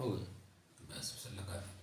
हो गया। बस उसे लगा दी।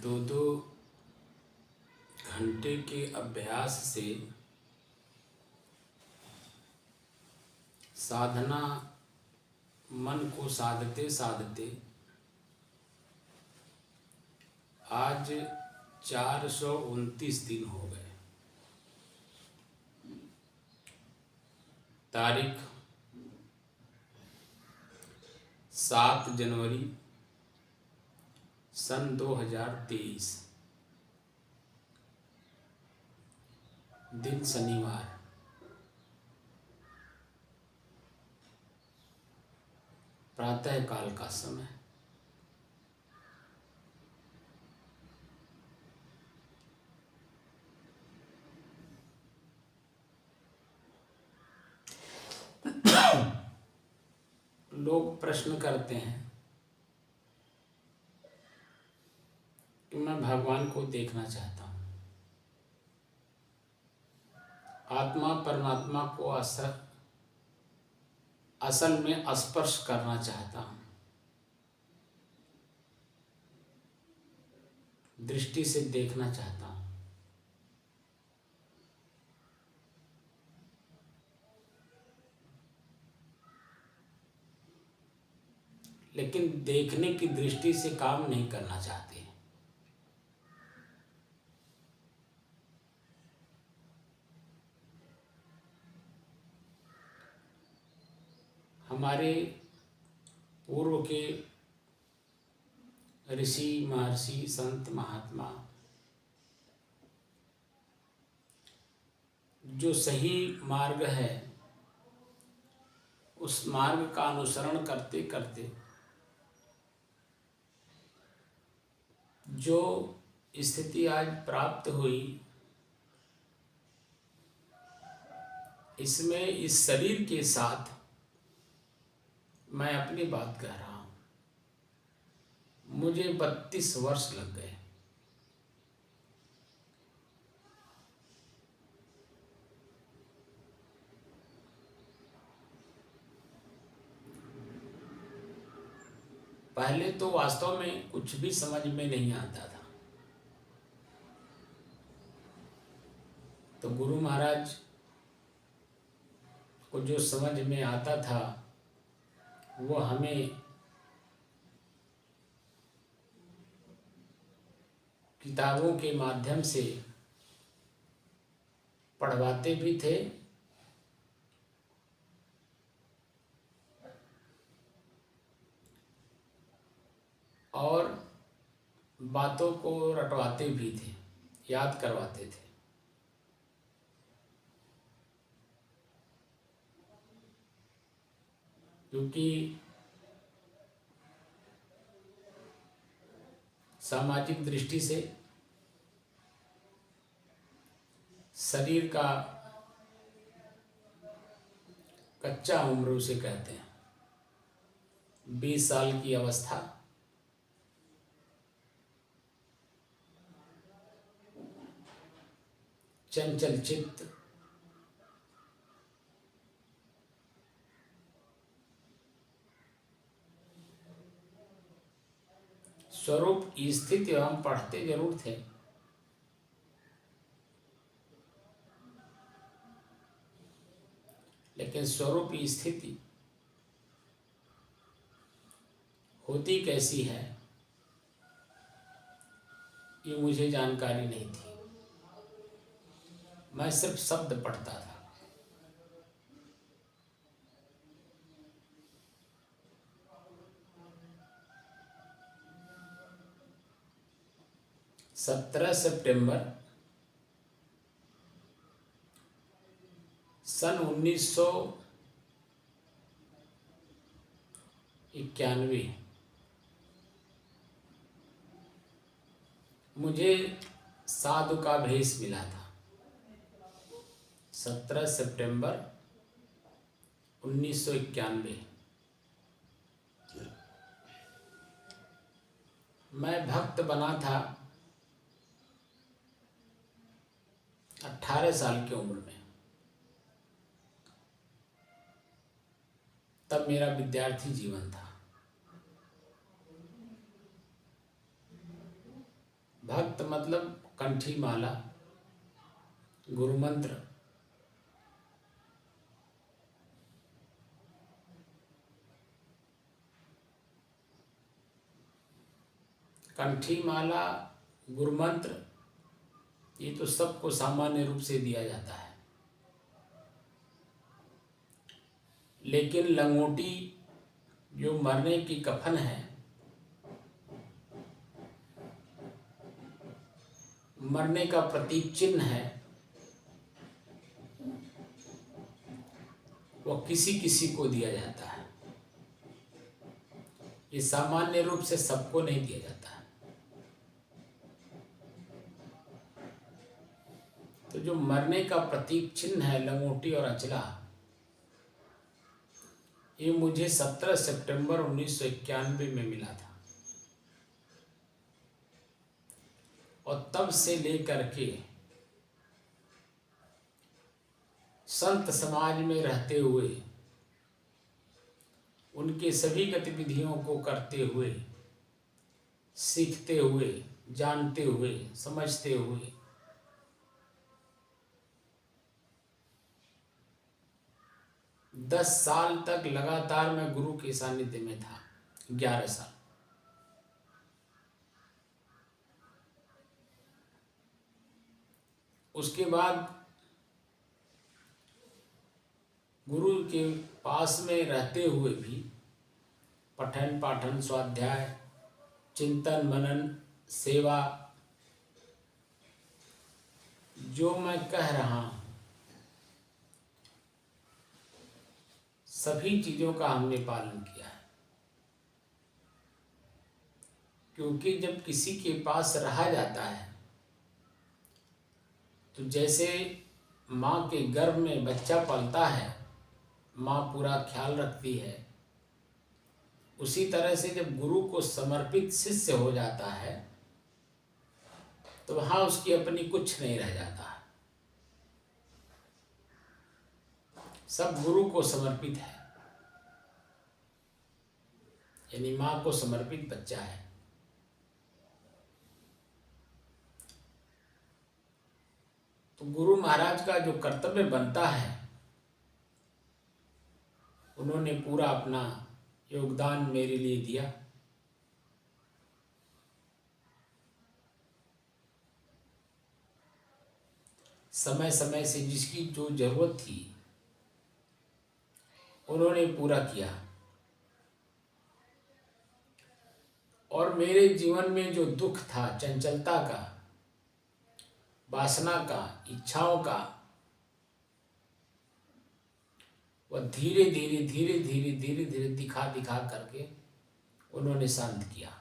2-2 घंटे के अभ्यास से साधना मन को साधते साधते आज 429 दिन हो गए। तारीख 7 जनवरी सन 2023, दिन शनिवार। प्रातः काल का समय। लोग प्रश्न करते हैं कि मैं भगवान को देखना चाहता हूँ, आत्मा परमात्मा को असल में स्पर्श करना चाहता हूँ, दृष्टि से देखना चाहता हूँ। लेकिन देखने की दृष्टि से काम नहीं करना चाहते। हमारे पूर्व के ऋषि महर्षि संत महात्मा जो सही मार्ग है उस मार्ग का अनुसरण करते करते जो स्थिति आज प्राप्त हुई, इसमें इस शरीर के साथ मैं अपनी बात कह रहा हूँ, मुझे 32 वर्ष लग गए। पहले तो वास्तव में कुछ भी समझ में नहीं आता था, तो गुरु महाराज को जो समझ में आता था वो हमें किताबों के माध्यम से पढ़वाते भी थे और बातों को रटवाते भी थे, याद करवाते थे। क्योंकि सामाजिक दृष्टि से शरीर का कच्चा उम्र उसे कहते हैं, 20 साल की अवस्था, चंचल चित्त, स्वरूप स्थिति। हम पढ़ते जरूर थे, लेकिन स्वरूप स्थिति होती कैसी है ये मुझे जानकारी नहीं थी। मैं सिर्फ शब्द पढ़ता था। सत्रह सितंबर सन 1991 मुझे साधु का भेष मिला था। 17 सितंबर 1991 मैं भक्त बना था 18 साल की उम्र में। तब मेरा विद्यार्थी जीवन था। भक्त मतलब कंठी माला, गुरु मंत्र। कंठी माला, गुरु मंत्र, ये तो सबको सामान्य रूप से दिया जाता है, लेकिन लंगोटी जो मरने की कफन है, मरने का प्रतीक चिन्ह है, वो किसी किसी को दिया जाता है। ये सामान्य रूप से सबको नहीं दिया जाता है। तो जो मरने का प्रतीक चिन्ह है लंगोटी और अचला, ये मुझे 17 सितंबर 1991 में मिला था, और तब से लेकर के संत समाज में रहते हुए, उनके सभी गतिविधियों को करते हुए, सीखते हुए, जानते हुए, समझते हुए, दस साल तक लगातार मैं गुरु के सानिध्य में था। 11 साल। उसके बाद गुरु के पास में रहते हुए भी पठन पाठन, स्वाध्याय, चिंतन मनन, सेवा, जो मैं कह रहा हूँ सभी चीज़ों का हमने पालन किया है। क्योंकि जब किसी के पास रहा जाता है तो जैसे माँ के गर्भ में बच्चा पलता है, माँ पूरा ख्याल रखती है, उसी तरह से जब गुरु को समर्पित शिष्य हो जाता है तो वहाँ उसकी अपनी कुछ नहीं रह जाता है, सब गुरु को समर्पित है, यानी माँ को समर्पित बच्चा है। तो गुरु महाराज का जो कर्तव्य बनता है, उन्होंने पूरा अपना योगदान मेरे लिए दिया। समय समय से जिसकी जो जरूरत थी उन्होंने पूरा किया, और मेरे जीवन में जो दुख था, चंचलता का, वासना का, इच्छाओं का, वह धीरे धीरे धीरे धीरे धीरे धीरे दिखा दिखा करके उन्होंने शांत किया।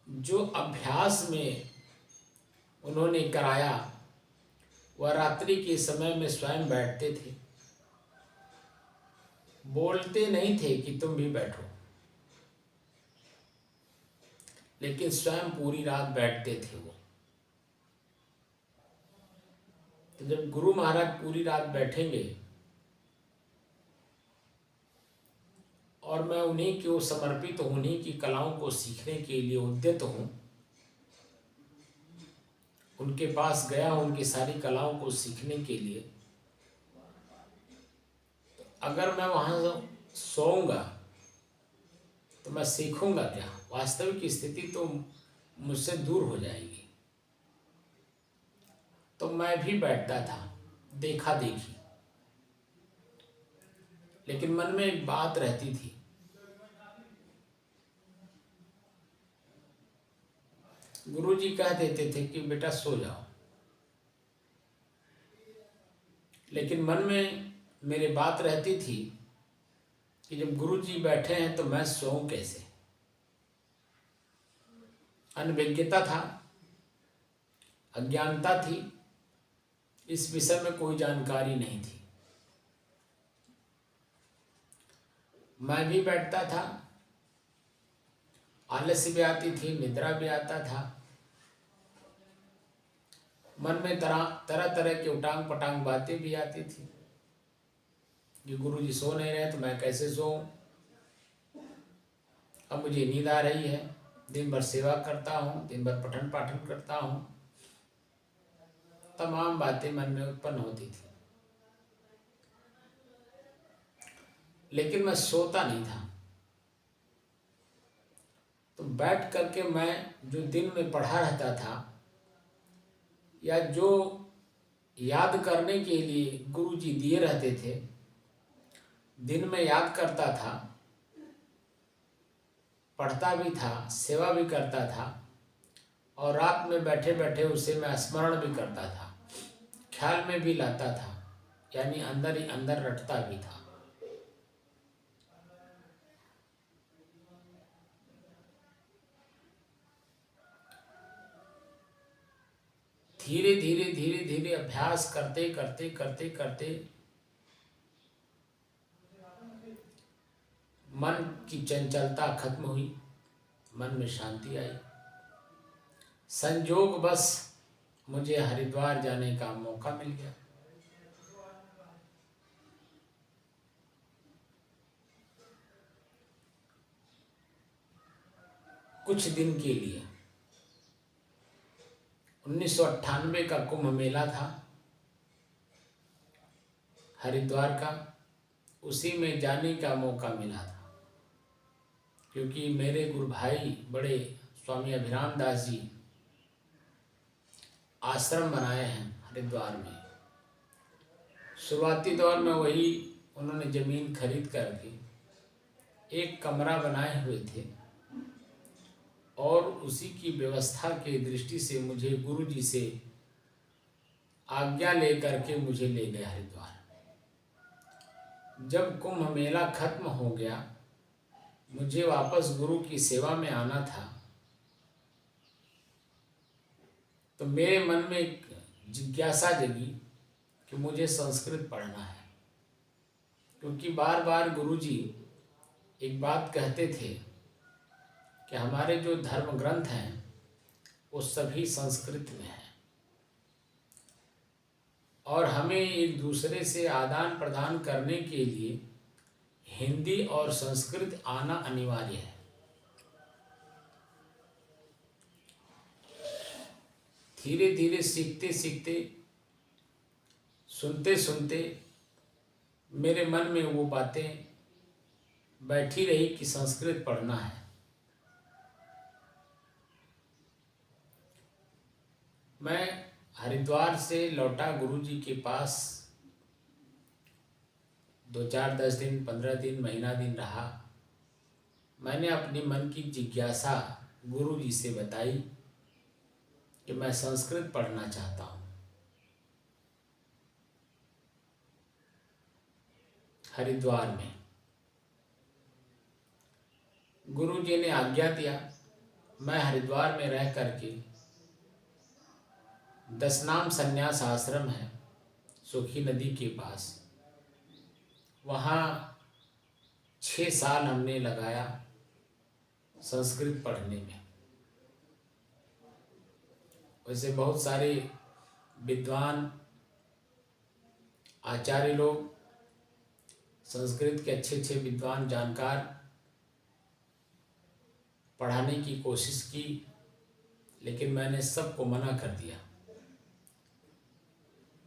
जो अभ्यास में उन्होंने कराया, वह रात्रि के समय में स्वयं बैठते थे, बोलते नहीं थे कि तुम भी बैठो, लेकिन स्वयं पूरी रात बैठते थे वो। तो जब गुरु महाराज पूरी रात बैठेंगे और मैं उन्हीं को समर्पित, उन्हीं की कलाओं को सीखने के लिए उद्यत हूँ, उनके पास गया हूँ उनकी सारी कलाओं को सीखने के लिए, अगर मैं वहाँ सोऊंगा तो मैं सीखूंगा क्या? वास्तविक स्थिति तो मुझसे दूर हो जाएगी। तो मैं भी बैठता था, देखा देखी, लेकिन मन में एक बात रहती थी, गुरुजी कह देते थे कि बेटा सो जाओ, लेकिन मन में मेरे बात रहती थी कि जब गुरुजी बैठे हैं तो मैं सोऊं कैसे? अनभिज्ञता था, अज्ञानता थी, इस विषय में कोई जानकारी नहीं थी। मैं भी बैठता था, आलस्य भी आती थी, निद्रा भी आता था, मन में तरह तरह की उटांग पटांग बातें भी आती थी, कि गुरुजी सो नहीं रहे तो मैं कैसे सोऊं। अब मुझे नींद आ रही है, दिन भर सेवा करता हूँ, दिन भर पठन पाठन करता हूँ, तमाम बातें मन में उत्पन्न होती थी, लेकिन मैं सोता नहीं था। तो बैठ करके मैं जो दिन में पढ़ा रहता था या जो याद करने के लिए गुरुजी दिए रहते थे, दिन में याद करता था, पढ़ता भी था, सेवा भी करता था, और रात में बैठे बैठे उसे मैं स्मरण भी करता था, ख्याल में भी लाता था, यानी अंदर ही अंदर रटता भी था। धीरे धीरे धीरे धीरे अभ्यास करते करते करते करते मन की चंचलता खत्म हुई, मन में शांति आई। संयोग बस मुझे हरिद्वार जाने का मौका मिल गया। कुछ दिन के लिए 1998 का कुंभ मेला था हरिद्वार का, उसी में जाने का मौका मिला था, क्योंकि मेरे गुरु भाई बड़े स्वामी अभिराम दास जी आश्रम बनाए हैं हरिद्वार में। शुरुआती दौर में वही उन्होंने ज़मीन खरीद करके एक कमरा बनाए हुए थे, और उसी की व्यवस्था के दृष्टि से मुझे गुरुजी से आज्ञा लेकर के मुझे ले गए हरिद्वार। जब कुंभ मेला खत्म हो गया, मुझे वापस गुरु की सेवा में आना था, तो मेरे मन में एक जिज्ञासा जगी कि मुझे संस्कृत पढ़ना है, क्योंकि बार बार गुरुजी एक बात कहते थे कि हमारे जो धर्म ग्रंथ हैं वो सभी संस्कृत में हैं, और हमें एक दूसरे से आदान प्रदान करने के लिए हिंदी और संस्कृत आना अनिवार्य है। धीरे धीरे सीखते सीखते, सुनते सुनते मेरे मन में वो बातें बैठी रही कि संस्कृत पढ़ना है। मैं हरिद्वार से लौटा, गुरुजी के पास 2-4-10 दिन, 15 दिन, महीना दिन रहा। मैंने अपनी मन की जिज्ञासा गुरुजी से बताई कि मैं संस्कृत पढ़ना चाहता हूँ। हरिद्वार में गुरुजी ने आज्ञा दिया। मैं हरिद्वार में रह करके, दशनाम संन्यास आश्रम है सुखी नदी के पास, वहाँ 6 साल हमने लगाया संस्कृत पढ़ने में। वैसे बहुत सारे विद्वान आचार्य लोग, संस्कृत के अच्छे अच्छे विद्वान जानकार पढ़ाने की कोशिश की, लेकिन मैंने सबको मना कर दिया,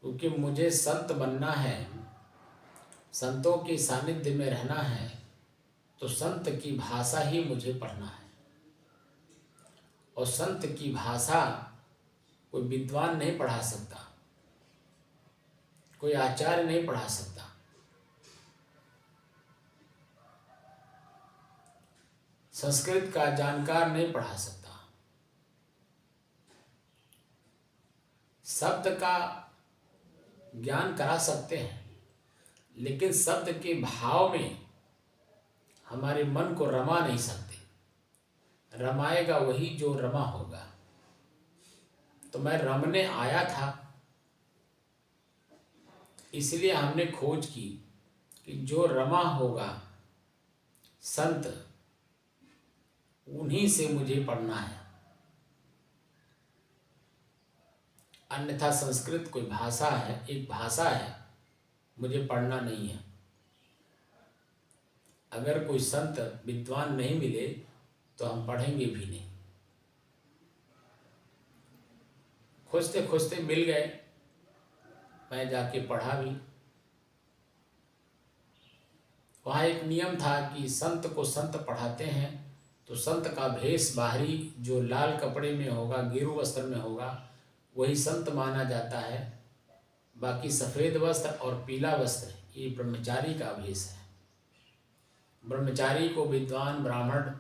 क्योंकि मुझे संत बनना है, संतों के सानिध्य में रहना है, तो संत की भाषा ही मुझे पढ़ना है। और संत की भाषा कोई विद्वान नहीं पढ़ा सकता, कोई आचार्य नहीं पढ़ा सकता। संस्कृत का जानकार नहीं पढ़ा सकता। शब्द का ज्ञान करा सकते हैं, लेकिन शब्द के भाव में हमारे मन को रमा नहीं सकते। रमाएगा वही जो रमा होगा। तो मैं रमने आया था, इसलिए हमने खोज की कि जो रमा होगा संत, उन्हीं से मुझे पढ़ना है। अन्यथा संस्कृत कोई भाषा है, एक भाषा है, मुझे पढ़ना नहीं है। अगर कोई संत विद्वान नहीं मिले तो हम पढ़ेंगे भी नहीं। खोजते खोजते मिल गए, मैं जाके पढ़ा भी। वहाँ एक नियम था कि संत को संत पढ़ाते हैं तो संत का भेष बाहरी जो लाल कपड़े में होगा, गेरू वस्त्र में होगा, वही संत माना जाता है। बाकी सफ़ेद वस्त्र और पीला वस्त्र ये ब्रह्मचारी का भेष है। ब्रह्मचारी को विद्वान, ब्राह्मण,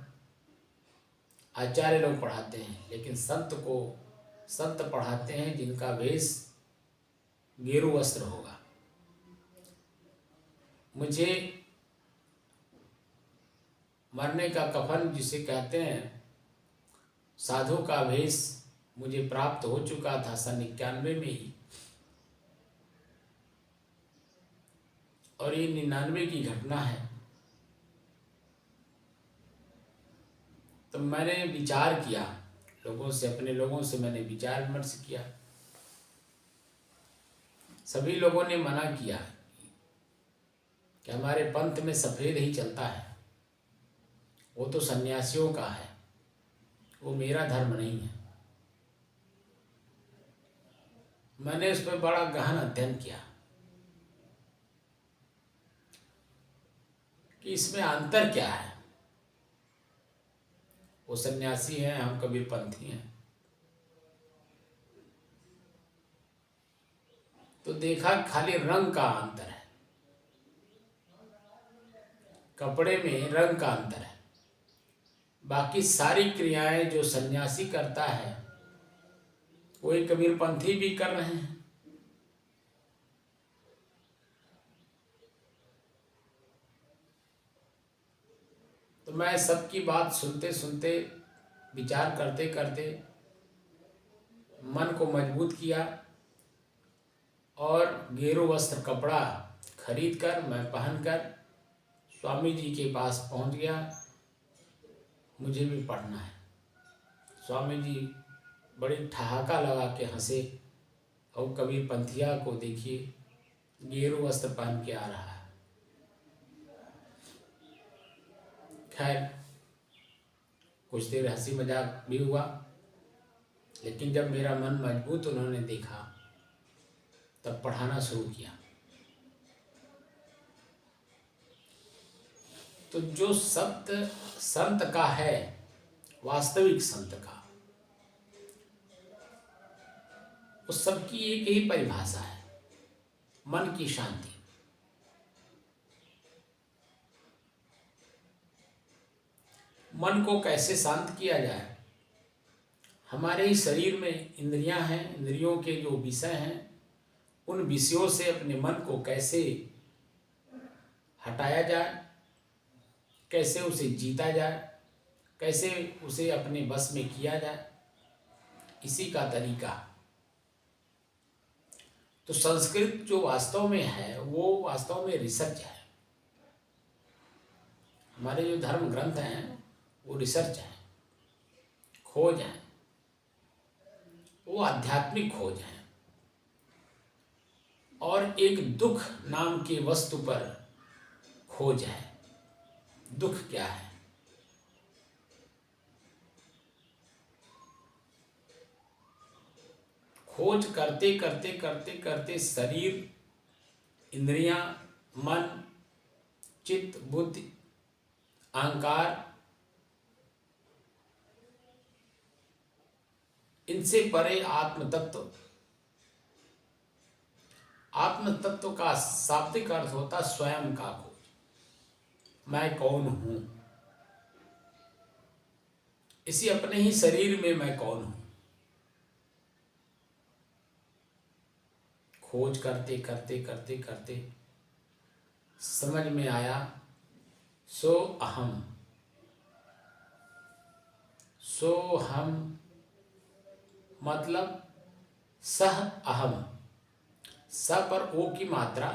आचार्य लोग पढ़ाते हैं, लेकिन संत को संत पढ़ाते हैं जिनका भेष गेरू वस्त्र होगा। मुझे मरने का कफन जिसे कहते हैं, साधु का भेष मुझे प्राप्त हो चुका था सन 91 में ही, और ये 99 की घटना है। तो मैंने विचार किया, लोगों से, अपने लोगों से मैंने विचार विमर्श किया। सभी लोगों ने मना किया कि हमारे पंथ में सफ़ेद ही चलता है, वो तो सन्यासियों का है, वो मेरा धर्म नहीं है। मैंने उस पर बड़ा गहन अध्ययन किया कि इसमें अंतर क्या है। वो सन्यासी हैं, हम कबीरपंथी हैं। तो देखा खाली रंग का अंतर है, कपड़े में रंग का अंतर है। बाकी सारी क्रियाएं जो सन्यासी करता है वही कबीरपंथी भी कर रहे हैं। तो मैं सबकी बात सुनते सुनते, विचार करते करते मन को मजबूत किया और गेरू वस्त्र कपड़ा खरीद कर मैं पहनकर स्वामी जी के पास पहुंच गया। मुझे भी पढ़ना है। स्वामी जी बड़ी ठहाका लगा के हंसे, और कबीरपंथिया को देखिए गेरू वस्त्र पहन के आ रहा है। खैर कुछ देर हंसी मजाक भी हुआ, लेकिन जब मेरा मन मजबूत उन्होंने देखा तब पढ़ाना शुरू किया। तो जो शब्द संत का है, वास्तविक संत का, उस सब की एक ही परिभाषा है, मन की शांति। मन को कैसे शांत किया जाए? हमारे ही शरीर में इंद्रियां हैं, इंद्रियों के जो विषय हैं, उन विषयों से अपने मन को कैसे हटाया जाए, कैसे उसे जीता जाए, कैसे उसे अपने बस में किया जाए, इसी का तरीका। तो संस्कृत जो वास्तव में है वो वास्तव में रिसर्च है। हमारे जो धर्म ग्रंथ हैं वो रिसर्च है, खोज है, वो आध्यात्मिक खोज है। और एक दुख नाम की वस्तु पर खोज है। दुख क्या है? खोज करते करते करते करते शरीर, इंद्रियां, मन, चित्त, बुद्धि, अहंकार, इनसे परे आत्म तत्व। आत्म तत्व का शाब्दिक अर्थ होता स्वयं का खोज। मैं कौन हूं? इसी अपने ही शरीर में मैं कौन हूं? खोज करते करते करते करते समझ में आया, सो अहम, सो हम, मतलब सह अहम। स पर ओ की मात्रा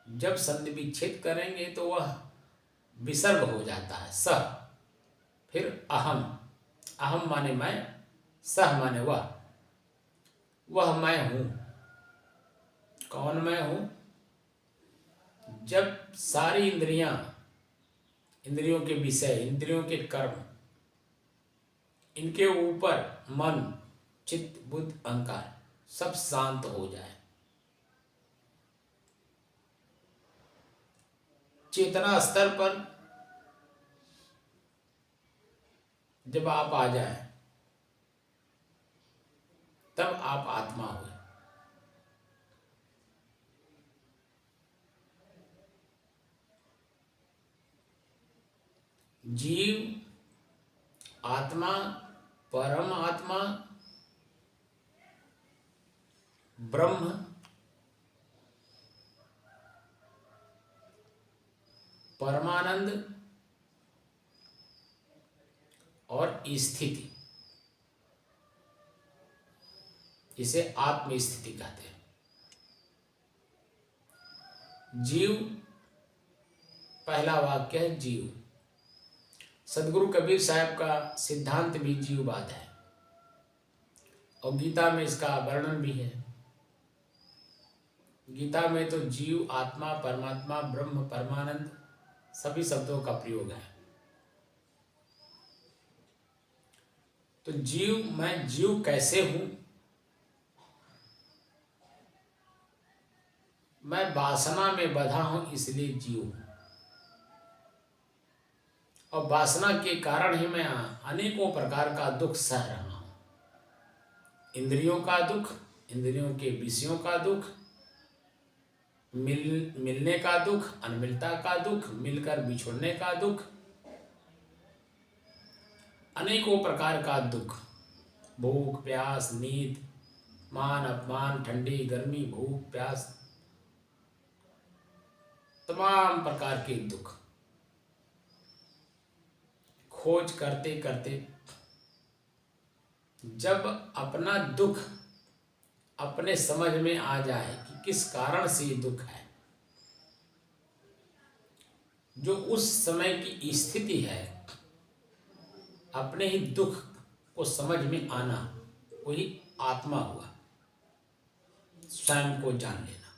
जब संधि विच्छेद करेंगे तो वह विसर्ग हो जाता है, स। फिर अहम, अहम माने मैं, सह माने वह मैं हूं। कौन मैं हूं? जब सारी इंद्रियां इंद्रियों के विषय, इंद्रियों के कर्म, इनके ऊपर मन, चित्त, बुद्धि, अहंकार सब शांत हो जाए, चेतना स्तर पर जब आप आ जाए तब आप आत्मा हुए। जीव आत्मा, परम आत्मा, ब्रह्म, परमानंद और स्थिति, इसे आत्म स्थिति कहते हैं। जीव, पहला वाक्य है जीव। सदगुरु कबीर साहब का सिद्धांत भी जीववाद है और गीता में इसका वर्णन भी है। गीता में तो जीव, आत्मा, परमात्मा, ब्रह्म, परमानंद सभी शब्दों का प्रयोग है। तो जीव, मैं जीव कैसे हूं? मैं वासना में बंधा हूं, इसलिए जीव हूं, और वासना के कारण ही मैं अनेकों प्रकार का दुख सह रहा हूं। इंद्रियों का दुख, इंद्रियों के विषयों का दुख, मिलने का दुख, अनमिलता का दुख, मिलकर बिछुड़ने का दुख, अनेकों प्रकार का दुख, भूख, प्यास, नींद, मान अपमान, ठंडी गर्मी, भूख प्यास, तमाम प्रकार के दुख, खोज करते करते जब अपना दुख अपने समझ में आ जाए कि किस कारण से ये दुख है, जो उस समय की स्थिति है, अपने ही दुख को समझ में आना, वही आत्मा हुआ। स्वयं को जान लेना,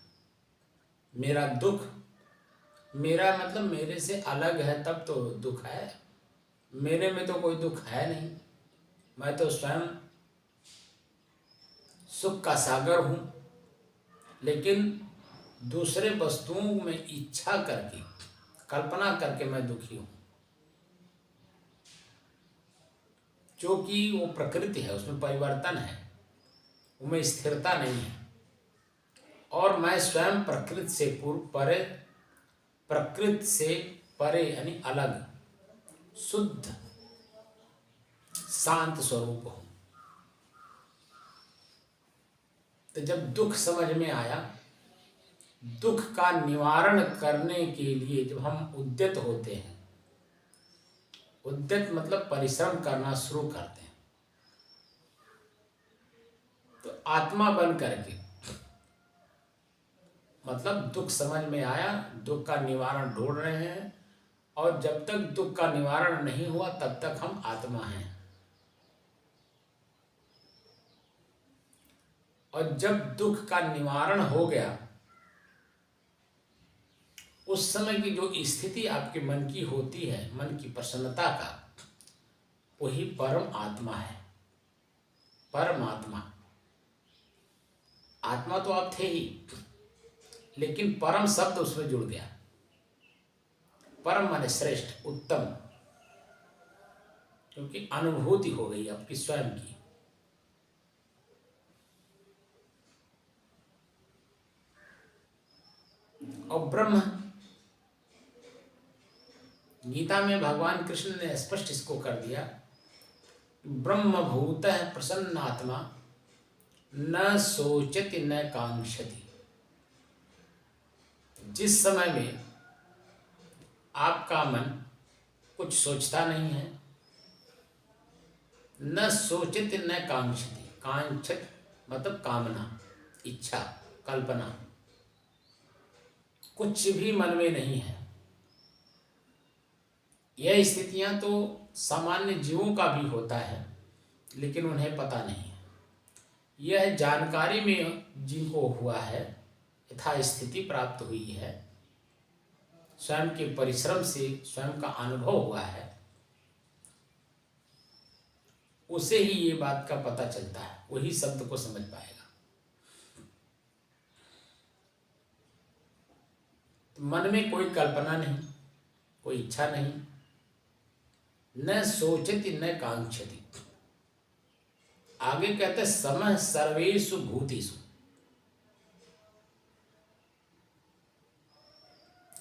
मेरा दुख, मेरा मतलब मेरे से अलग है तब तो दुख है, मेरे में तो कोई दुख है नहीं, मैं तो स्वयं सुख का सागर हूं। लेकिन दूसरे वस्तुओं में इच्छा करके, कल्पना करके मैं दुखी हूं, जो कि वो प्रकृति है, उसमें परिवर्तन है, उनमें स्थिरता नहीं है। और मैं स्वयं प्रकृति से परे, प्रकृति से परे यानी अलग, शुद्ध शांत स्वरूप हूं। तो जब दुख समझ में आया, दुख का निवारण करने के लिए जब हम उद्यत होते हैं, उद्यत मतलब परिश्रम करना शुरू करते हैं, तो आत्मा बन करके, मतलब दुख समझ में आया, दुख का निवारण ढूंढ रहे हैं, और जब तक दुख का निवारण नहीं हुआ तब तक हम आत्मा हैं। और जब दुख का निवारण हो गया, उस समय की जो स्थिति आपके मन की होती है, मन की प्रसन्नता का, वही परम आत्मा है। परमात्मा, आत्मा तो आप थे ही, लेकिन परम शब्द उसमें जुड़ गया। परम माने श्रेष्ठ, उत्तम, क्योंकि अनुभूति हो गई आपकी स्वयं की। और ब्रह्म, गीता में भगवान कृष्ण ने स्पष्ट इसको कर दिया, ब्रह्मभूतः प्रसन्नात्मा न सोचति न कांक्षति। जिस समय में आपका मन कुछ सोचता नहीं है, न सोचति न कांक्षति, कांक्षत मतलब कामना, इच्छा, कल्पना, कुछ भी मन में नहीं है। यह स्थितियां तो सामान्य जीवों का भी होता है, लेकिन उन्हें पता नहीं है। यह जानकारी में जिनको हुआ है, यथा स्थिति प्राप्त हुई है, स्वयं के परिश्रम से स्वयं का अनुभव हुआ है, उसे ही ये बात का पता चलता है, वही शब्द को समझ पाएगा। तो मन में कोई कल्पना नहीं, कोई इच्छा नहीं, न सोचति न कांक्षति। आगे कहते समः सर्वेषु भूतेषु,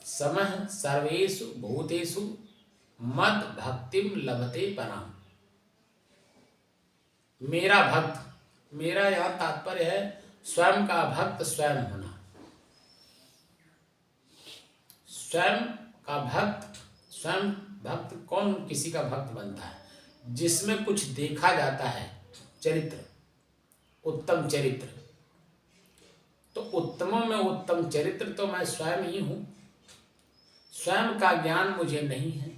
समः सर्वेषु भूतेषु मद भक्तिम लभते पराम। मेरा भक्त, मेरा यहाँ तात्पर्य है स्वयं का भक्त स्वयं होना। स्वयं का भक्त, स्वयं भक्त कौन किसी का भक्त बनता है? जिसमें कुछ देखा जाता है, चरित्र, उत्तम चरित्र। तो उत्तमों में उत्तम चरित्र तो मैं स्वयं ही हूँ। स्वयं का ज्ञान मुझे नहीं है।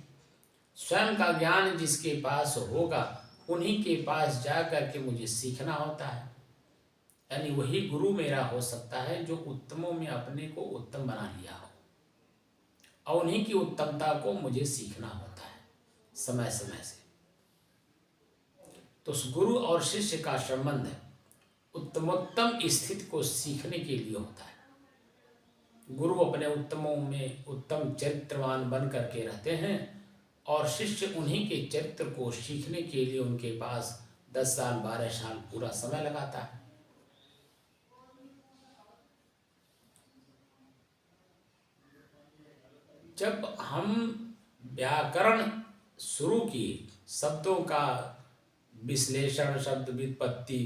स्वयं का ज्ञान जिसके पास होगा उन्हीं के पास जा कर के मुझे सीखना होता है। यानी वही गुरु मेरा हो सकता है जो उत्तमों में अपने को उत्तम बना लिया हो, और उन्हीं की उत्तमता को मुझे सीखना होता है समय समय से। तो उस गुरु और शिष्य का संबंध उत्तमोत्तम स्थिति को सीखने के लिए होता है। गुरु अपने उत्तमों में उत्तम चरित्रवान बन करके रहते हैं और शिष्य उन्हीं के चरित्र को सीखने के लिए उनके पास 10 साल 12 साल पूरा समय लगाता है। जब हम व्याकरण शुरू किए, शब्दों का विश्लेषण, शब्द व्युत्पत्ति,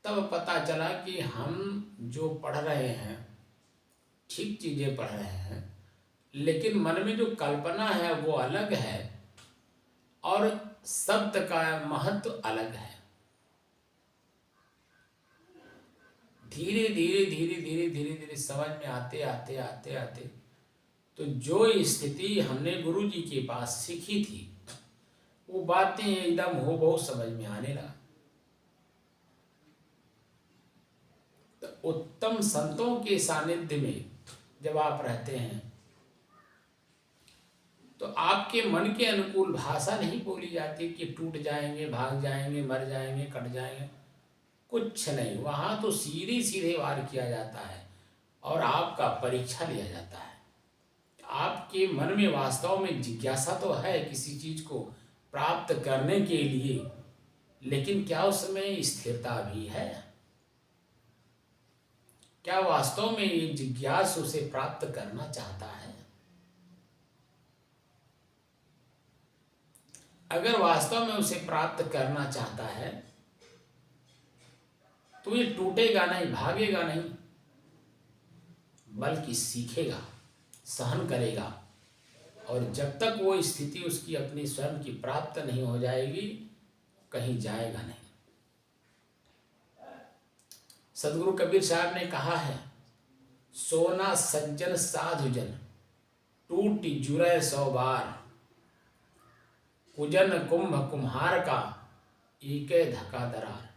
तब पता चला कि हम जो पढ़ रहे हैं ठीक चीजें पढ़ रहे हैं, लेकिन मन में जो कल्पना है वो अलग है और शब्द का महत्व अलग है। धीरे धीरे धीरे धीरे धीरे धीरे समझ में आते आते आते आते तो जो स्थिति हमने गुरु जी के पास सीखी थी वो बातें एकदम हो बहुत समझ में आने लगा। तो उत्तम संतों के सानिध्य में जब आप रहते हैं तो आपके मन के अनुकूल भाषा नहीं बोली जाती कि टूट जाएंगे, भाग जाएंगे, मर जाएंगे, कट जाएंगे, कुछ नहीं। वहाँ तो सीधे सीधे वार किया जाता है और आपका परीक्षा लिया जाता है। आपके मन में वास्तव में जिज्ञासा तो है किसी चीज को प्राप्त करने के लिए, लेकिन क्या उसमें स्थिरता भी है? क्या वास्तव में ये जिज्ञास उसे प्राप्त करना चाहता है? अगर वास्तव में उसे प्राप्त करना चाहता है तो ये टूटेगा नहीं, भागेगा नहीं, बल्कि सीखेगा, सहन करेगा, और जब तक वो स्थिति उसकी अपनी स्वयं की प्राप्त नहीं हो जाएगी कहीं जाएगा नहीं। सदगुरु कबीर साहब ने कहा है, सोना सज्जन साधुजन टूट जुरै 100 बार, कुजन कुंभ कुम्हार का एके धका दरार।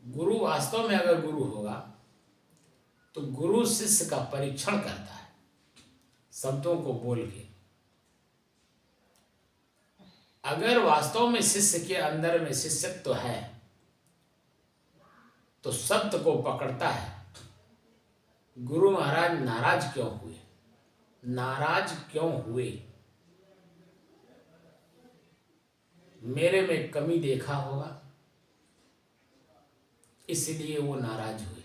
गुरु वास्तव में अगर गुरु होगा तो गुरु शिष्य का परीक्षण करता है शब्दों को बोल के। अगर वास्तव में शिष्य के अंदर में शिष्यत्व है तो शब्द को पकड़ता है। गुरु महाराज नाराज क्यों हुए? नाराज क्यों हुए? मेरे में कमी देखा होगा इसलिए वो नाराज हुए।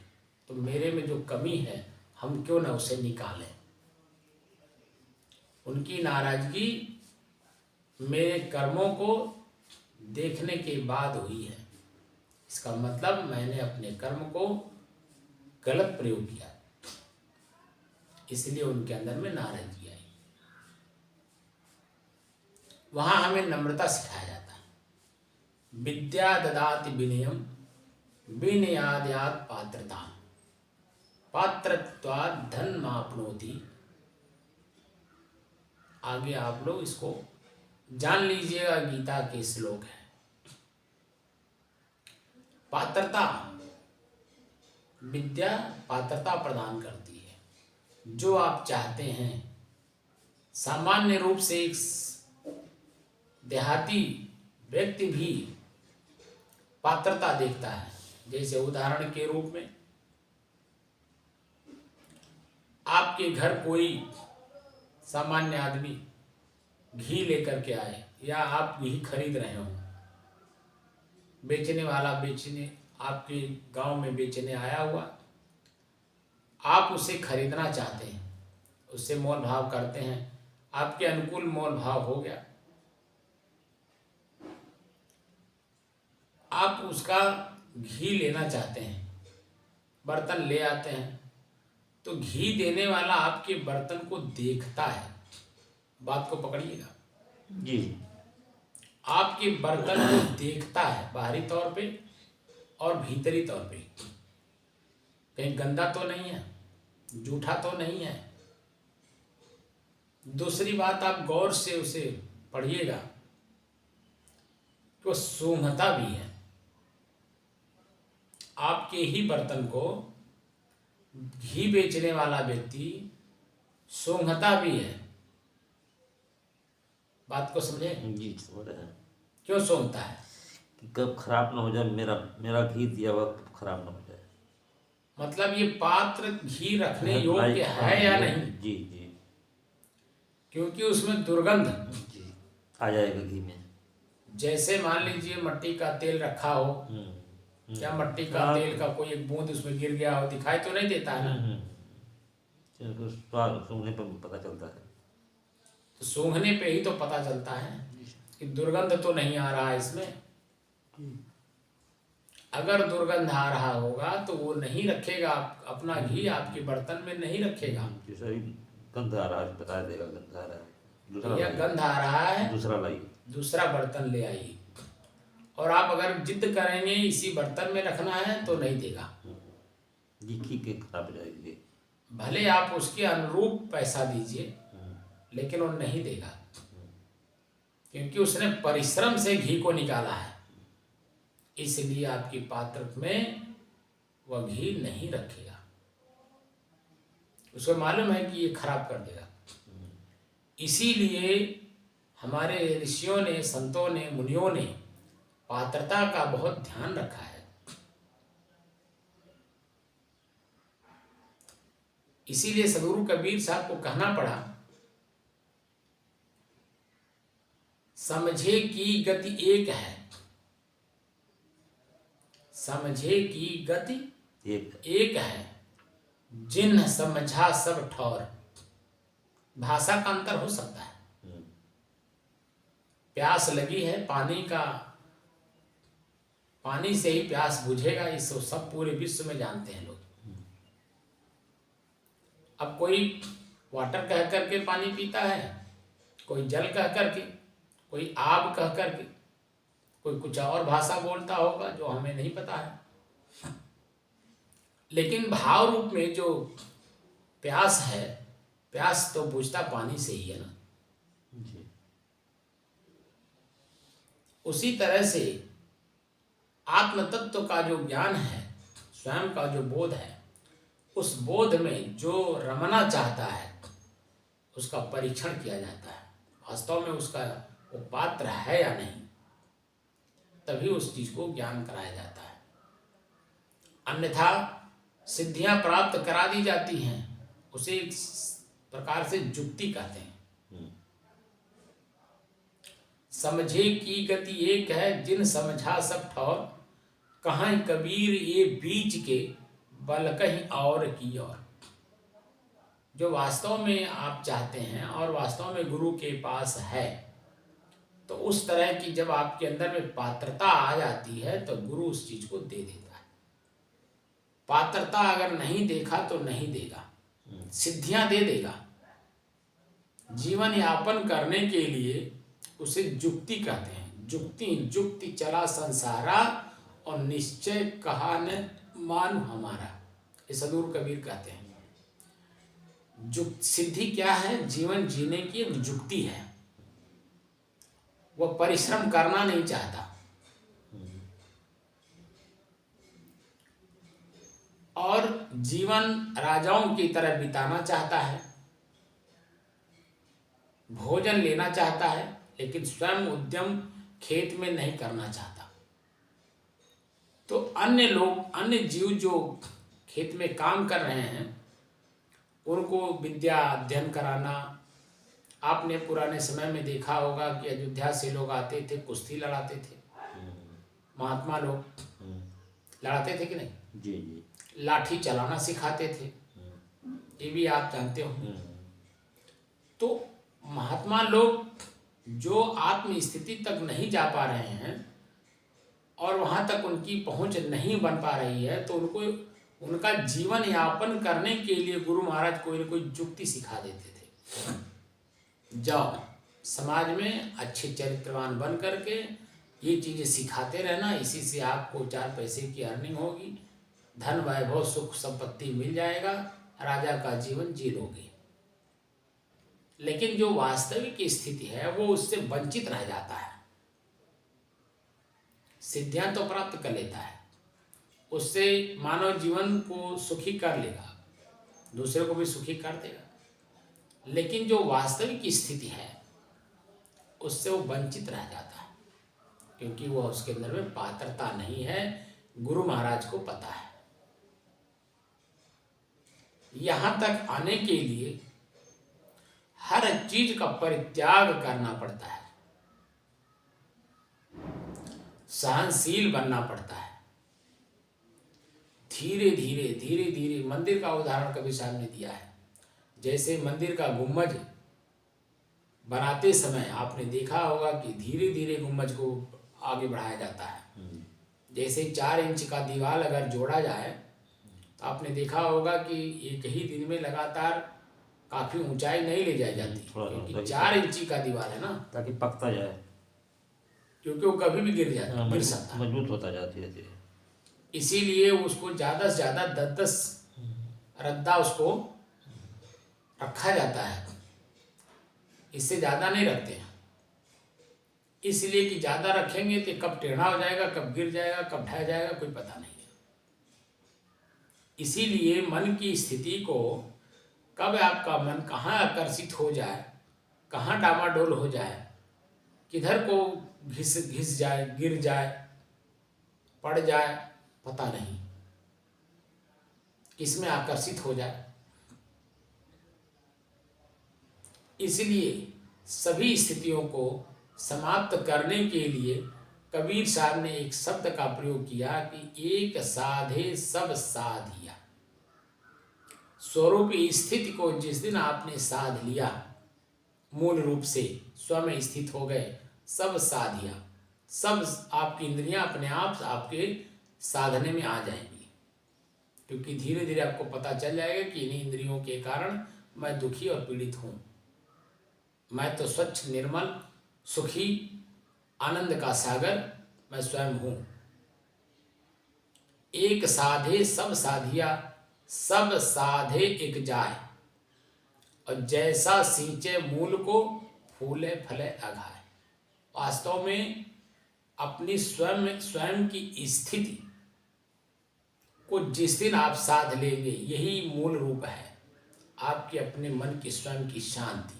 तो मेरे में जो कमी है हम क्यों ना उसे निकालें। उनकी नाराजगी मेरे कर्मों को देखने के बाद हुई है। इसका मतलब मैंने अपने कर्म को गलत प्रयोग किया, इसलिए उनके अंदर में नाराजगी आई। वहां हमें नम्रता सिखाया जाता है। विद्या ददाति विनयम विनयाद्यात् पात्रता, पात्रत्वात् धनमाप्नोति। आगे आप लोग इसको जान लीजिएगा, गीता के श्लोक है। पात्रता विद्या पात्रता प्रदान करती है। जो आप चाहते हैं, सामान्य रूप से एक देहाती व्यक्ति भी पात्रता देखता है। जैसे उदाहरण के रूप में आपके घर कोई सामान्य आदमी घी लेकर के आए, या आप घी खरीद रहे हो, बेचने वाला आपके गांव में बेचने आया हुआ, आप उसे खरीदना चाहते हैं, उससे मोल भाव करते हैं, आपके अनुकूल मोल भाव हो गया, आप उसका घी लेना चाहते हैं, बर्तन ले आते हैं, तो घी देने वाला आपके बर्तन को देखता है। बात को पकड़िएगा जी। आपके बर्तन को देखता है बाहरी तौर पे और भीतरी तौर पे, कहीं गंदा तो नहीं है, जूठा तो नहीं है। दूसरी बात, आप गौर से उसे पढ़िएगा कि वो सूंघता भी है। आपके ही बर्तन को घी बेचने वाला व्यक्ति सूंघता भी है। बात को समझे? जी समझ रहे हैं। क्यों सूंघता है? कि कब खराब ना हो जाए, मेरा घी दिया हुआ खराब ना हो जाए। मतलब ये पात्र घी रखने योग्य है या नहीं? जी जी। क्योंकि उसमें दुर्गंध जी आ जाएगा घी में। जैसे मान लीजिए मट्टी का तेल रखा हो, क्या मट्टी का तेल का कोई एक बूंद उसमें गिर गया हो, दिखाई तो नहीं देता है ना? स्वाद सूंघने पर पता चलता है। तो सूंघने पे ही तो पता चलता है कि दुर्गंध तो नहीं आ रहा है इसमें। अगर दुर्गंध आ रहा होगा तो वो नहीं रखेगा, अपना घी आपके बर्तन में नहीं रखेगा। गंध आ रहा है, बता देगा गंध आ रहा है, या गंध आ रहा है, दूसरा लाइए, दूसरा बर्तन ले आइए। और आप अगर जिद करेंगे इसी बर्तन में रखना है तो नहीं देगा, घी के खराब हो जाएगी। भले आप उसके अनुरूप पैसा दीजिए, लेकिन वो नहीं देगा, क्योंकि उसने परिश्रम से घी को निकाला है। इसलिए आपकी पात्र में वह घी नहीं रखेगा, उसको मालूम है कि ये खराब कर देगा। इसीलिए हमारे ऋषियों ने, संतों ने, मुनियों ने पात्रता का बहुत ध्यान रखा है। इसीलिए सदगुरु कबीर साहब को कहना पड़ा, समझे की गति एक है, समझे की गति एक है, जिन्ह समझा सब ठौर। भाषा का अंतर हो सकता है। प्यास लगी है, पानी से ही प्यास बुझेगा, इसको सब पूरे विश्व में जानते हैं लोग। अब कोई वाटर कह करके पानी पीता है, कोई जल कह करके, कोई आग कह करके, कोई कुछ और भाषा बोलता होगा जो हमें नहीं पता है। लेकिन भाव रूप में जो प्यास है, प्यास तो बुझता पानी से ही है ना। उसी तरह से आत्म तत्व का जो ज्ञान है, स्वयं का जो बोध है, उस बोध में जो रमना चाहता है उसका परीक्षण किया जाता है। वास्तव में उसका वो पात्र है या नहीं, तभी उस चीज को ज्ञान कराया जाता है। अन्यथा सिद्धियां प्राप्त करा दी जाती हैं, उसे एक प्रकार से जुक्ति कहते हैं। समझे की गति एक है, जिन समझा सब ठौर। कहाँ कबीर ये बीच के बल कहीं और की ओर। जो वास्तव में आप चाहते हैं और वास्तव में गुरु के पास है, तो उस तरह की जब आपके अंदर में पात्रता आ जाती है तो गुरु उस चीज को दे देता है। पात्रता अगर नहीं देखा तो नहीं देगा, सिद्धियां दे देगा। जीवन यापन करने के लिए उसे जुक्ति कहते हैं। जुक्ति चला संसारा, और निश्चय कहा न मानु हमारा, ये सदगुरु कबीर कहते हैं। सिद्धि क्या है? जीवन जीने की एक जुक्ति है। वह परिश्रम करना नहीं चाहता, और जीवन राजाओं की तरह बिताना चाहता है, भोजन लेना चाहता है, लेकिन स्वयं उद्यम खेत में नहीं करना चाहता। तो अन्य लोग, अन्य जीव जो खेत में काम कर रहे हैं, उनको विद्या अध्ययन कराना। आपने पुराने समय में देखा होगा कि अयोध्या से लोग आते थे, कुश्ती लड़ाते थे, महात्मा लोग लड़ाते थे कि नहीं? जी जी। लाठी चलाना सिखाते थे, ये भी आप जानते हो। तो महात्मा लोग जो आत्म स्थिति तक नहीं जा पा रहे हैं और वहाँ तक उनकी पहुँच नहीं बन पा रही है, तो उनको उनका जीवन यापन करने के लिए गुरु महाराज कोई न कोई युक्ति सिखा देते थे। जाओ समाज में अच्छे चरित्रवान बन करके ये चीज़ें सिखाते रहना, इसी से आपको 4 पैसे की अर्निंग होगी, धन वैभव सुख संपत्ति मिल जाएगा, राजा का जीवन जी लोगे। लेकिन जो वास्तविक स्थिति है वो उससे वंचित रह जाता है। सिद्धियां तो प्राप्त कर लेता है, उससे मानव जीवन को सुखी कर लेगा, दूसरे को भी सुखी कर देगा, लेकिन जो वास्तविक स्थिति है उससे वो वंचित रह जाता है, क्योंकि वो उसके अंदर में पात्रता नहीं है। गुरु महाराज को पता है। यहाँ तक आने के लिए हर चीज का परित्याग करना पड़ता है, सहनशील बनना पड़ता है। धीरे धीरे धीरे धीरे, मंदिर का उदाहरण कभी सामने दिया है। जैसे मंदिर का गुम्बज बनाते समय आपने देखा होगा कि धीरे धीरे गुम्बज को आगे बढ़ाया जाता है। जैसे 4 इंच का दीवार अगर जोड़ा जाए तो आपने देखा होगा कि एक ही दिन में लगातार काफी ऊंचाई नहीं ले जाई जाती, क्योंकि 4 इंची का दीवार है ना, ताकि पकता जाए, क्योंकि वो कभी भी गिर जाता, गिर सकता है, मजबूत होता जाती है। इसीलिए उसको ज़्यादा से ज़्यादा 10-10 रद्दा उसको रखा जाता है, इससे ज़्यादा नहीं रखते हैं। इसलिए कि ज़्यादा रखेंगे तो कब टेढ़ा हो जाएगा, कब गिर जाएगा, कब ढह जाएगा, कोई पता नहीं है। इसीलिए मन की स्थिति को, कब आपका मन कहाँ आकर्षित हो जाए, कहाँ डामाडोल हो जाए, किधर को घिस जाए, गिर जाए, पड़ जाए, पता नहीं, किसमें आकर्षित हो जाए। इसलिए सभी स्थितियों को समाप्त करने के लिए कबीर साहब ने एक शब्द का प्रयोग किया कि एक साधे सब साधिया। स्वरूप स्थिति को जिस दिन आपने साध लिया, मूल रूप से स्वयं स्थित हो गए, सब साधिया, सब आपकी इंद्रियां अपने आप आपके साधने में आ जाएंगी, क्योंकि धीरे धीरे आपको पता चल जाएगा कि इन्हीं इंद्रियों के कारण मैं दुखी और पीड़ित हूँ। मैं तो स्वच्छ निर्मल सुखी आनंद का सागर मैं स्वयं हूँ। एक साधे सब साधिया, सब साधे एक जाय, और जैसा सींचे मूल को फूले फले अघाय। वास्तव में अपनी स्वयं की स्थिति को जिस दिन आप साध लेंगे, यही मूल रूप है आपके अपने मन की स्वयं की शांति।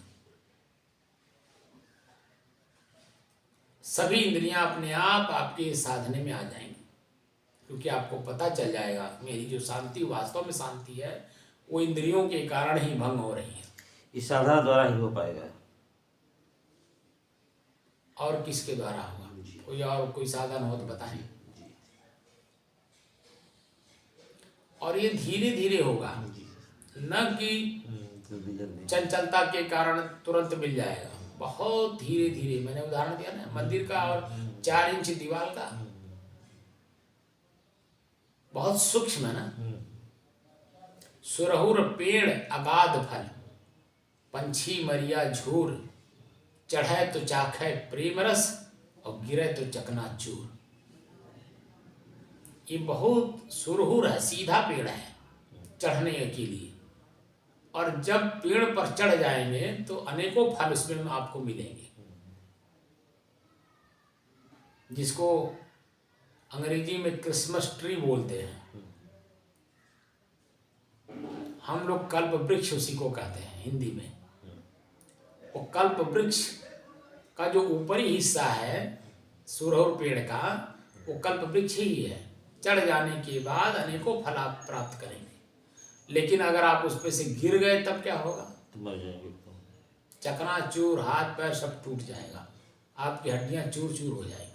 सभी इंद्रियां अपने आप आपके साधने में आ जाएंगी, क्योंकि आपको पता चल जाएगा मेरी जो शांति वास्तव में शांति है वो इंद्रियों के कारण ही भंग हो रही है। इस साधना द्वारा ही हो पाएगा। और किसके द्वारा होगा? कोई और कोई साधन हो तो बताएं। और ये धीरे धीरे होगा, न कि चंचलता के कारण तुरंत मिल जाएगा, बहुत धीरे धीरे। मैंने उदाहरण दिया ना मंदिर का और 4 इंच दीवार का, बहुत सूक्ष्म है ना। सुरहुर पेड़ अगाध फल, पंछी मरिया झूर, चढ़े तो चाखे प्रेम रस और गिरे तो चकनाचूर। ये बहुत सुरहुर है, सीधा पेड़ है चढ़ने के लिए, और जब पेड़ पर चढ़ जाएंगे तो अनेकों फल उसमें आपको मिलेंगे, जिसको अंग्रेजी में क्रिसमस ट्री बोलते हैं। हम लोग कल्प वृक्ष उसी को कहते हैं हिंदी में। वो कल्प वृक्ष का जो ऊपरी हिस्सा है सुरहुर पेड़ का, वो कल्प वृक्ष ही है। चढ़ जाने के बाद अनेकों फल आप प्राप्त करेंगे, लेकिन अगर आप उस पे से गिर गए तब क्या होगा? तो मर जाएंगे एकदम। चकनाचूर, हाथ पैर सब टूट जाएगा, आपकी हड्डियां चूर चूर हो जाएंगी।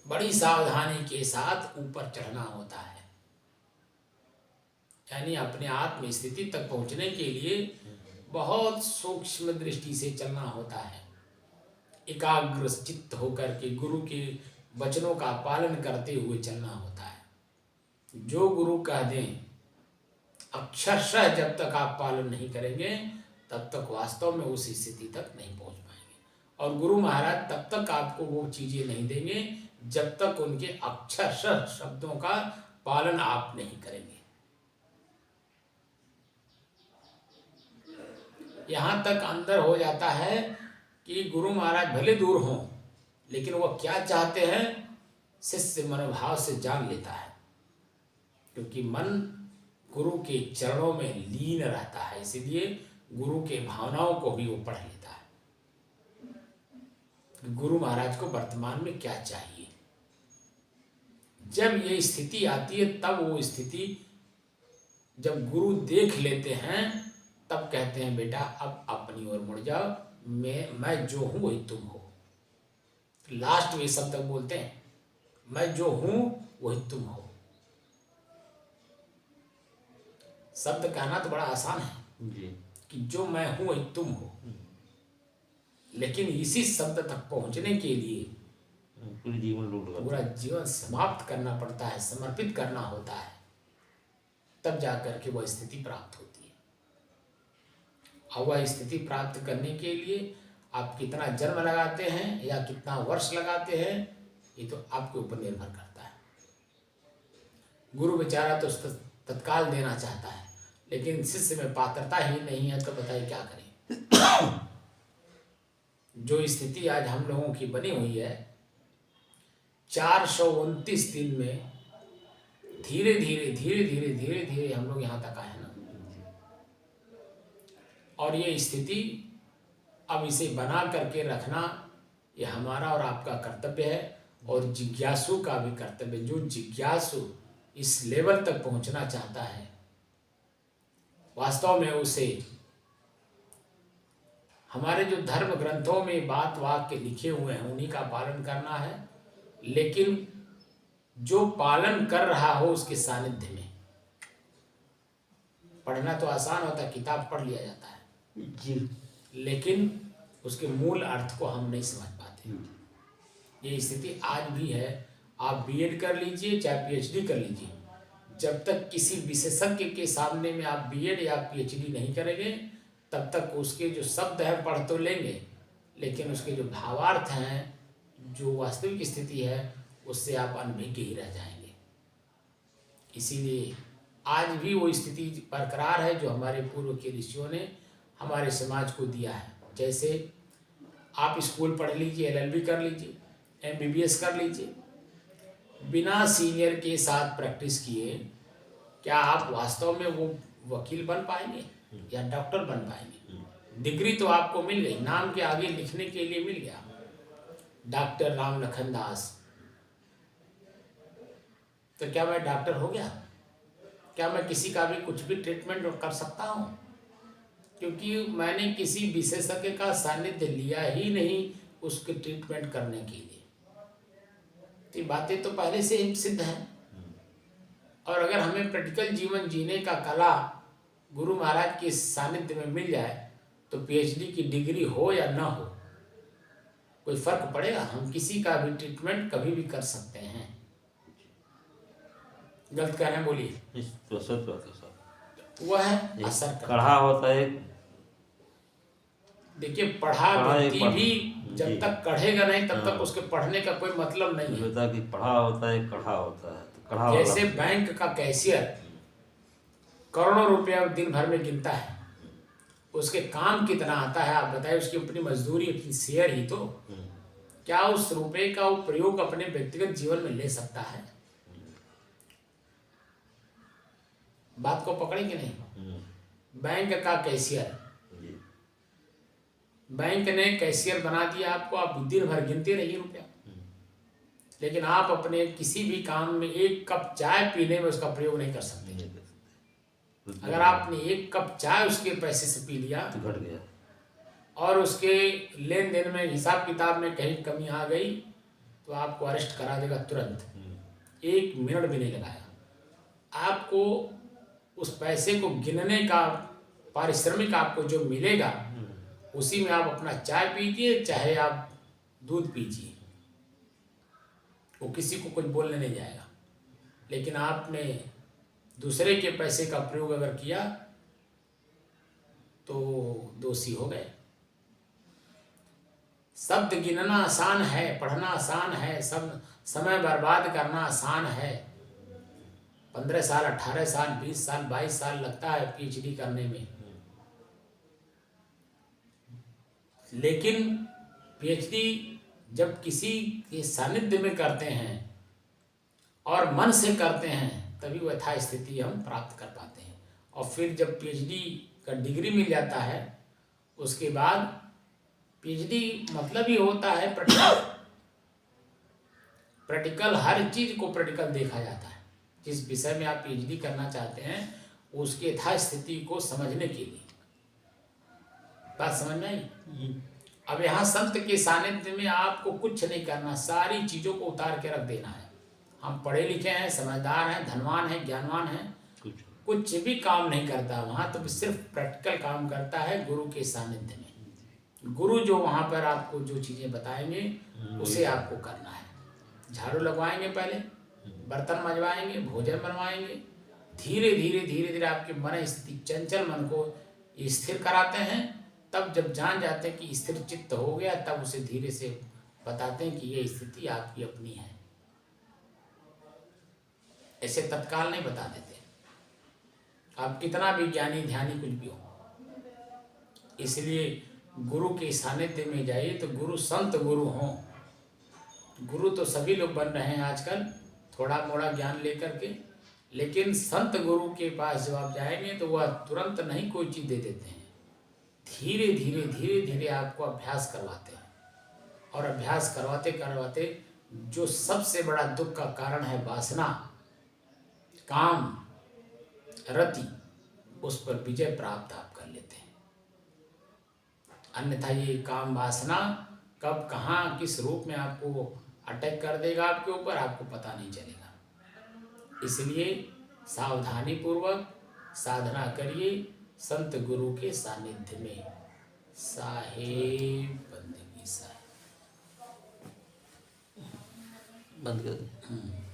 बड़ी सावधानी के साथ ऊपर चढ़ना होता है, यानी अपने आत्म स्थिति तक पहुंचने के लिए बहुत सूक्ष्म दृष्टि से चलना होता है। एकाग्र चित्त होकर के गुरु के वचनों का पालन करते हुए चलना होता है। जो गुरु कह दें अक्षरशः जब तक आप पालन नहीं करेंगे तब तक वास्तव में उस स्थिति तक नहीं पहुंच पाएंगे। और गुरु महाराज तब तक आपको वो चीजें नहीं देंगे जब तक उनके अक्षरशः शब्दों का पालन आप नहीं करेंगे। यहाँ तक अंदर हो जाता है कि गुरु महाराज भले दूर हों, लेकिन वह क्या चाहते हैं शिष्य मनोभाव से जान लेता है, क्योंकि मन गुरु के चरणों में लीन रहता है, इसलिए गुरु के भावनाओं को भी वो पढ़ लेता है। गुरु महाराज को वर्तमान में क्या चाहिए। जब ये स्थिति आती है तब वो स्थिति जब गुरु देख लेते हैं तब कहते हैं बेटा अब अपनी ओर मुड़ जाओ, मैं जो हूं वही तुम हो। लास्ट में सब तक बोलते हैं मैं जो हूं वही तुम हो। शब्द कहना तो बड़ा आसान है जी। कि जो मैं हूं वही तुम हो, लेकिन इसी शब्द तक पहुंचने के लिए पूरी जीवन लूट पूरा जीवन समाप्त करना पड़ता है, समर्पित करना होता है, तब जाकर के वह स्थिति प्राप्त होती है। और वह स्थिति प्राप्त करने के लिए आप कितना जन्म लगाते हैं या कितना वर्ष लगाते हैं ये तो आपके ऊपर निर्भर करता है। गुरु बेचारा तो तत्काल देना चाहता है, लेकिन शिष्य में पात्रता ही नहीं है, तो बताइए क्या करें। जो स्थिति आज हम लोगों की बनी हुई है 429 दिन में धीरे धीरे हम लोग यहाँ तक आए ना। और ये स्थिति अब इसे बना करके रखना ये हमारा और आपका कर्तव्य है, और जिज्ञासु का भी कर्तव्य। जो जिज्ञासु इस लेवल तक पहुंचना चाहता है वास्तव में उसे हमारे जो धर्म ग्रंथों में बात वाक्य लिखे हुए हैं उन्हीं का पालन करना है, लेकिन जो पालन कर रहा हो उसके सानिध्य में। पढ़ना तो आसान होता है, किताब पढ़ लिया जाता है जी, लेकिन उसके मूल अर्थ को हम नहीं समझ पाते। ये स्थिति आज भी है। आप बीएड कर लीजिए चाहे पीएचडी कर लीजिए, जब तक किसी विशेषज्ञ के सामने में आप बीएड या पीएचडी नहीं करेंगे तब तक उसके जो शब्द हैं पढ़ तो लेंगे, लेकिन उसके जो भावार्थ हैं, जो वास्तविक स्थिति है, उससे आप अनभिज्ञ ही रह जाएंगे। इसीलिए आज भी वो स्थिति बरकरार है जो हमारे पूर्व के ऋषियों ने हमारे समाज को दिया है। जैसे आप स्कूल पढ़ लीजिए, एलएलबी कर लीजिए, एमबीबीएस कर लीजिए, बिना सीनियर के साथ प्रैक्टिस किए क्या आप वास्तव में वो वकील बन पाएंगे या डॉक्टर बन पाएंगे? डिग्री तो आपको मिल गई, नाम के आगे लिखने के लिए मिल गया डॉक्टर राम लखन दास, तो क्या मैं डॉक्टर हो गया? क्या मैं किसी का भी कुछ भी ट्रीटमेंट कर सकता हूँ? क्योंकि मैंने किसी विशेषज्ञ का सानिध्य लिया ही नहीं उसके ट्रीटमेंट करने के लिए। तो बातें तो पहले से ही सिद्ध हैं। और अगर हमें प्रैक्टिकल जीवन जीने का कला गुरु महाराज के सानिध्य में मिल जाए तो पीएचडी की डिग्री हो या ना हो कोई फर्क पड़ेगा? हम किसी का भी ट्रीटमेंट कभी भी कर सकते हैं। गलत कह रहे हैं बोलिए। तो सच बात है साहब। वह है असर करता कढ़ा होता है। देखिए पढ़ा व्यक्ति भी जब तक कढ़ेगा नहीं तब तक उसके पढ़ने का कोई मतलब नहीं है। होता कि पढ़ा होता है कढ़ा होता है, तो कढ़ा जैसे बैंक का कैशियर करोड़ों रुपया दिन भर में गिनता है, उसके काम कितना आता है आप बताइए? उसकी अपनी मजदूरी, अपनी शेयर ही तो। क्या उस रुपए का वो प्रयोग अपने व्यक्तिगत जीवन में ले सकता है? बात को पकड़े कि नहीं? बैंक का कैशियर, जी। बैंक ने कैशियर बना दिया आपको, आप दिन भर गिनते रहिए रुपया, लेकिन आप अपने किसी भी काम में एक कप चाय पीने में उसका प्रयोग नहीं कर सकते। नहीं कर सकते। अगर आपने एक कप चाय उसके पैसे से पी लिया तो घट गया। और उसके लेन देन में हिसाब किताब में कहीं कमी आ गई तो आपको अरेस्ट करा देगा तुरंत, 1 मिनट भी नहीं लगाया। आपको उस पैसे को गिनने का पारिश्रमिक आपको जो मिलेगा उसी में आप अपना चाय पीजिए चाहे आप दूध पीजिए, वो किसी को कुछ बोलने नहीं जाएगा। लेकिन आपने दूसरे के पैसे का प्रयोग अगर किया तो दोषी हो गए। शब्द गिनना आसान है, पढ़ना आसान है, सब समय बर्बाद करना आसान है। 15 साल, 18 साल, 20 साल, 22 साल लगता है पीएचडी करने में, लेकिन पीएचडी जब किसी के सानिध्य में करते हैं और मन से करते हैं तभी वो यथा स्थिति हम प्राप्त कर पाते हैं। और फिर जब पीएचडी का डिग्री मिल जाता है उसके बाद पीएचडी मतलब ही होता है प्रैक्टिकल, हर चीज को प्रैक्टिकल देखा जाता है। जिस विषय में आप पीएचडी करना चाहते हैं उसके यथा स्थिति को समझने के लिए। बात समझ में आई? अब यहाँ संत के सानिध्य में आपको कुछ नहीं करना, सारी चीजों को उतार के रख देना है। हम पढ़े लिखे हैं, समझदार हैं, धनवान हैं, ज्ञानवान हैं, कुछ भी काम नहीं करता वहाँ, तो सिर्फ प्रैक्टिकल काम करता है गुरु के सानिध्य में। गुरु जो वहाँ पर आपको जो चीजें बताएंगे उसे आपको करना है। झाड़ू लगवाएंगे, पहले बर्तन मंजवाएंगे, भोजन बनवाएंगे, धीरे धीरे धीरे धीरे आपके मन स्थिति, चंचल मन को स्थिर कराते हैं। तब जब जान जाते हैं कि स्थिर चित्त हो गया तब उसे धीरे से बताते हैं कि ये स्थिति आपकी अपनी है। ऐसे तत्काल नहीं बता देते, आप कितना भी ज्ञानी ध्यानी कुछ भी हो। इसलिए गुरु के सानिध्य में जाइए तो गुरु संत गुरु हों। गुरु तो सभी लोग बन रहे हैं आजकल थोड़ा मोड़ा ज्ञान लेकर के, लेकिन संत गुरु के पास जब आप जाएंगे तो वह तुरंत नहीं कोई चीज़ दे देते हैं, धीरे धीरे धीरे धीरे आपको अभ्यास करवाते हैं। और अभ्यास करवाते करवाते जो सबसे बड़ा दुख का कारण है वासना, काम, रति, उस पर विजय प्राप्त आप कर लेते हैं। अन्यथा ये काम वासना कब कहाँ किस रूप में आपको अटैक कर देगा आपके ऊपर, आपको पता नहीं चलेगा। इसलिए सावधानी पूर्वक साधना करिए संत गुरु के सानिध्य में। साहेब बंदगी साहेब बंद कर दे।